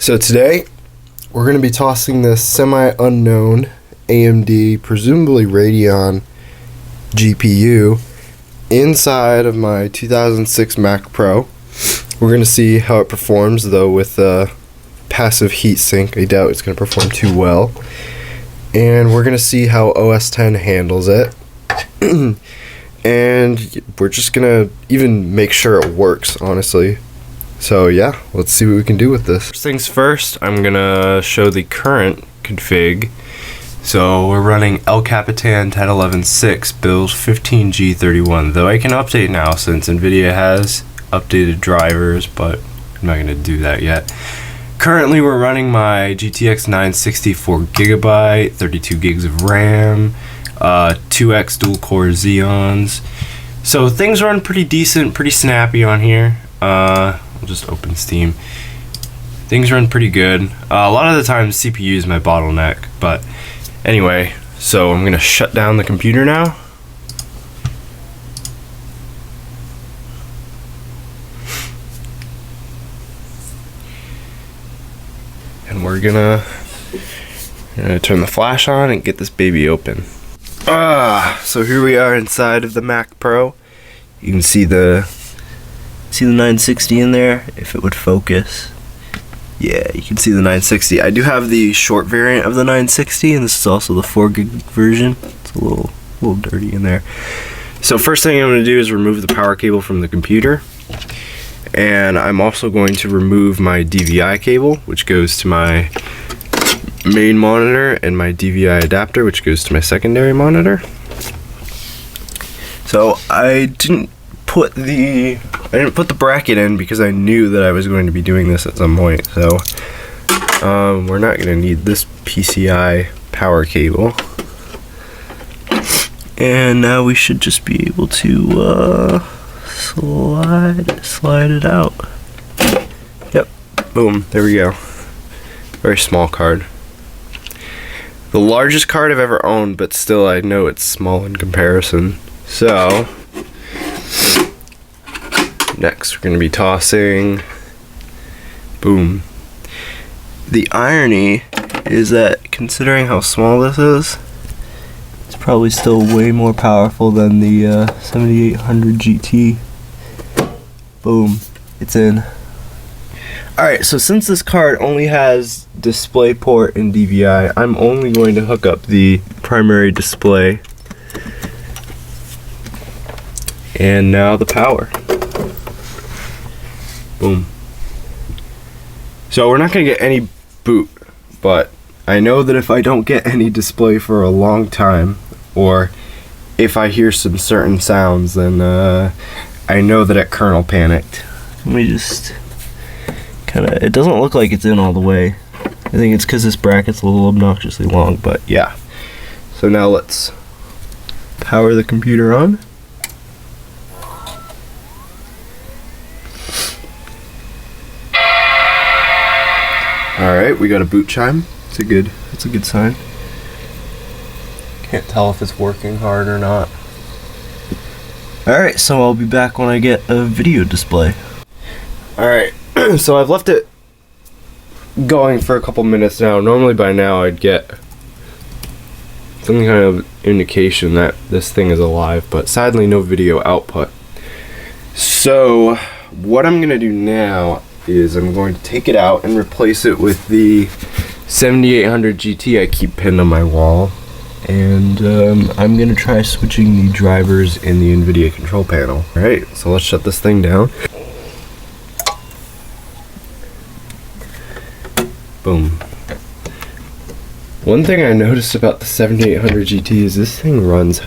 So today we're going to be tossing this semi-unknown AMD, presumably Radeon GPU inside of my 2006 Mac Pro. We're going to see how it performs, though with passive heatsink. I doubt it's going to perform too well. And we're going to see how OS X handles it. And we're just going to even make sure it works, honestly. So yeah, let's see what we can do with this. First things first, I'm going to show the current config. So we're running El Capitan 10.11.6 build 15G31, though I can update now since NVIDIA has updated drivers, but I'm not going to do that yet. Currently we're running my GTX 960 4GB, 32 gigs of RAM, 2x dual core Xeons. So things run pretty decent, pretty snappy on here. I'll just open Steam. Things run pretty good. A lot of the time CPU is my bottleneck, but anyway, so I'm gonna shut down the computer now. And we're gonna turn the flash on and get this baby open. So here we are inside of the Mac Pro. You can see the 960 in there, if it would focus. Yeah, you can see the 960. I do have the short variant of the 960, and this is also the 4 gig version. It's a little dirty in there. So first thing I'm going to do is remove the power cable from the computer. And I'm also going to remove my DVI cable, which goes to my main monitor, and my DVI adapter, which goes to my secondary monitor. So I didn't put the bracket in because I knew that I was going to be doing this at some point. So we're not going to need this PCI power cable. And now we should just be able to slide it out. Yep, boom, there we go. Very small card. The largest card I've ever owned, but still I know it's small in comparison. So next we're going to be tossing, boom. The irony is that considering how small this is, it's probably still way more powerful than the 7800 GT. Boom, it's in. Alright, so since this card only has DisplayPort and DVI, I'm only going to hook up the primary display. And now the power. Boom. So we're not going to get any boot, but I know that if I don't get any display for a long time, or if I hear some certain sounds, then I know that it kernel panicked. Let me just it doesn't look like it's in all the way. I think it's because this bracket's a little obnoxiously long, but yeah. So now let's power the computer on. Alright, we got a boot chime. It's a good sign. Can't tell if it's working hard or not. Alright, so I'll be back when I get a video display. Alright, so I've left it going for a couple minutes now. Normally by now I'd get some kind of indication that this thing is alive, but sadly no video output. So what I'm gonna do now is I'm going to take it out and replace it with the 7800 GT I keep pinned on my wall, and I'm gonna try switching the drivers in the NVIDIA control panel. Alright, so let's shut this thing down. Boom. One thing I noticed about the 7800 GT is this thing runs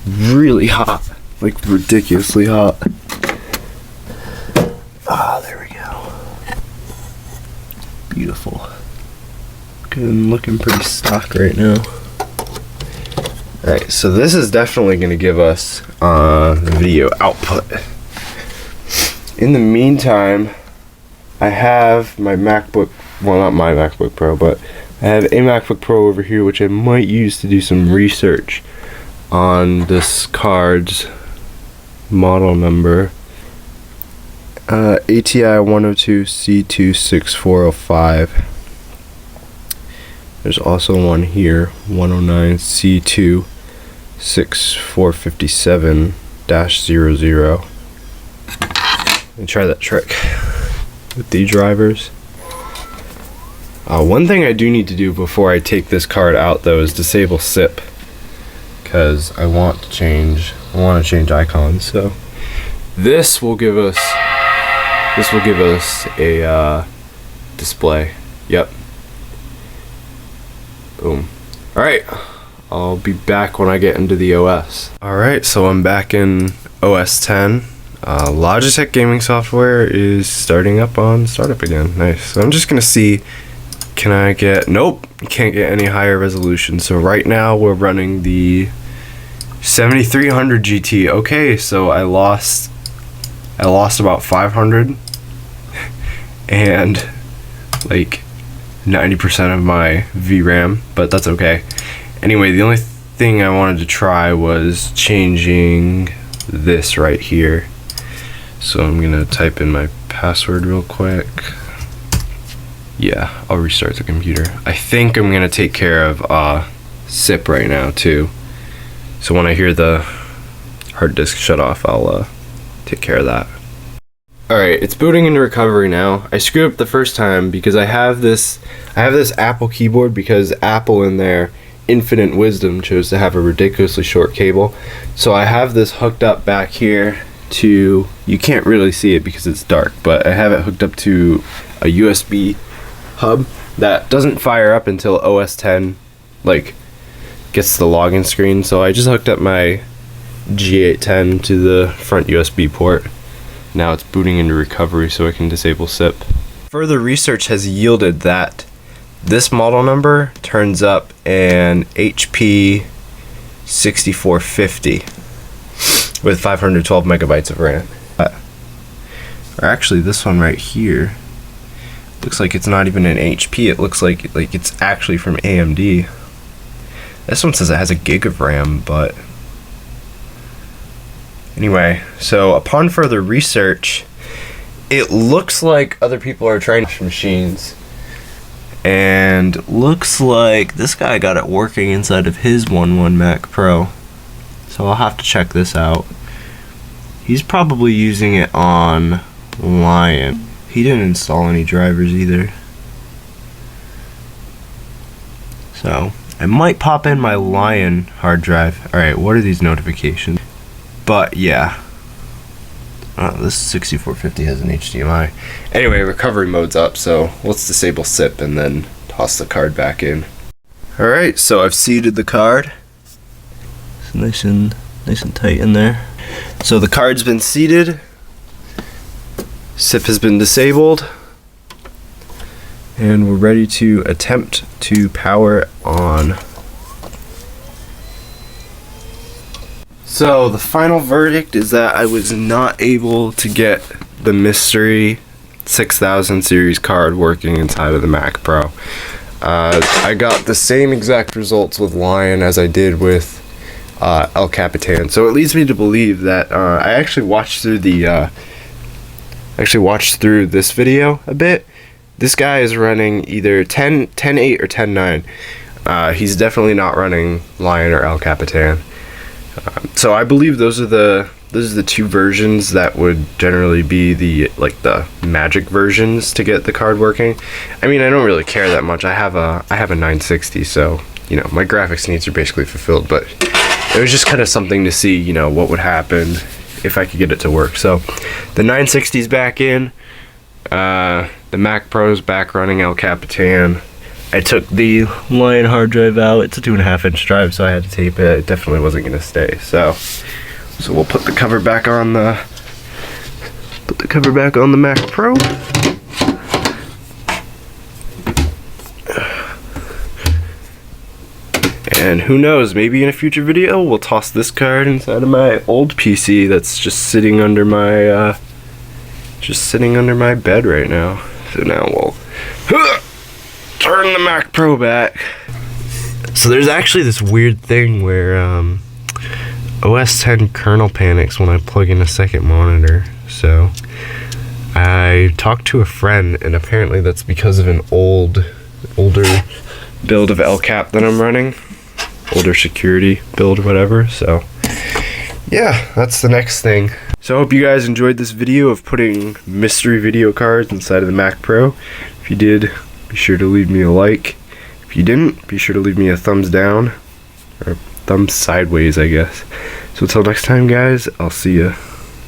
really hot, like ridiculously hot. There we go. Beautiful. Looking pretty stock right now. Alright, so this is definitely going to give us video output. In the meantime, I have my MacBook, well, not my MacBook Pro, but I have a MacBook Pro over here which I might use to do some research on this card's model number. ATI 102 C26405. There's also one here, 109 C2 6457-00. Let me try that trick with the drivers. One thing I do need to do before I take this card out though is disable SIP, because I want to change icons. So this will give us a display. Yep. Boom. Alright, I'll be back when I get into the OS. Alright, so I'm back in OS 10. Logitech gaming software is starting up on startup again. Nice. So I'm just gonna see, can I get, nope, you can't get any higher resolution. So right now we're running the 7300 GT. Okay, so I lost about 500 and like 90% of my VRAM, but that's okay. Anyway, the only thing I wanted to try was changing this right here. So I'm gonna type in my password real quick. Yeah, I'll restart the computer. I think I'm gonna take care of SIP right now too. So when I hear the hard disk shut off, I'll take care of that. Alright, it's booting into recovery now. I screwed up the first time because I have this Apple keyboard, because Apple in their infinite wisdom chose to have a ridiculously short cable. So I have this hooked up back here to, you can't really see it because it's dark, but I have it hooked up to a USB hub that doesn't fire up until OS 10 like gets the login screen. So I just hooked up my G810 to the front USB port. Now it's booting into recovery so I can disable SIP. Further research has yielded that this model number turns up an HP 6450 with 512 megabytes of RAM. Or actually this one right here looks like it's not even an HP. It looks like it's actually from AMD. This one says it has a gig of RAM, but anyway, so upon further research, it looks like other people are trying machines, and looks like this guy got it working inside of his 1.1 Mac Pro. So I'll have to check this out. He's probably using it on Lion. He didn't install any drivers either. So I might pop in my Lion hard drive. Alright, what are these notifications? But yeah, this 6450 has an HDMI. Anyway, recovery mode's up, so let's disable SIP and then toss the card back in. Alright, so I've seated the card. It's nice and tight in there. So the card's been seated. SIP has been disabled. And we're ready to attempt to power it on. So the final verdict is that I was not able to get the mystery 6000 series card working inside of the Mac Pro. I got the same exact results with Lion as I did with El Capitan, so it leads me to believe that I actually watched through this video a bit. This guy is running either 10.8 or 10.9. He's definitely not running Lion or El Capitan. So I believe those are the two versions that would generally be the magic versions to get the card working. I mean, I don't really care that much. I have a 960, so you know my graphics needs are basically fulfilled. But it was just kind of something to see, you know, what would happen if I could get it to work. So the 960's back in. The Mac Pro's back running El Capitan. I took the Lion hard drive out. It's a 2.5-inch drive, so I had to tape it. It definitely wasn't gonna stay. So we'll put the cover back on the Mac Pro. And who knows, maybe in a future video we'll toss this card inside of my old PC that's just sitting under my bed right now. So now we'll turn the Mac Pro back. So there's actually this weird thing where OS 10 kernel panics when I plug in a second monitor. So I talked to a friend, and apparently that's because of an older build of LCAP that I'm running. Older security build or whatever, so yeah, that's the next thing. So I hope you guys enjoyed this video of putting mystery video cards inside of the Mac Pro. If you did, be sure to leave me a like. If you didn't, be sure to leave me a thumbs down, or thumbs sideways, I guess. So until next time, guys, I'll see ya.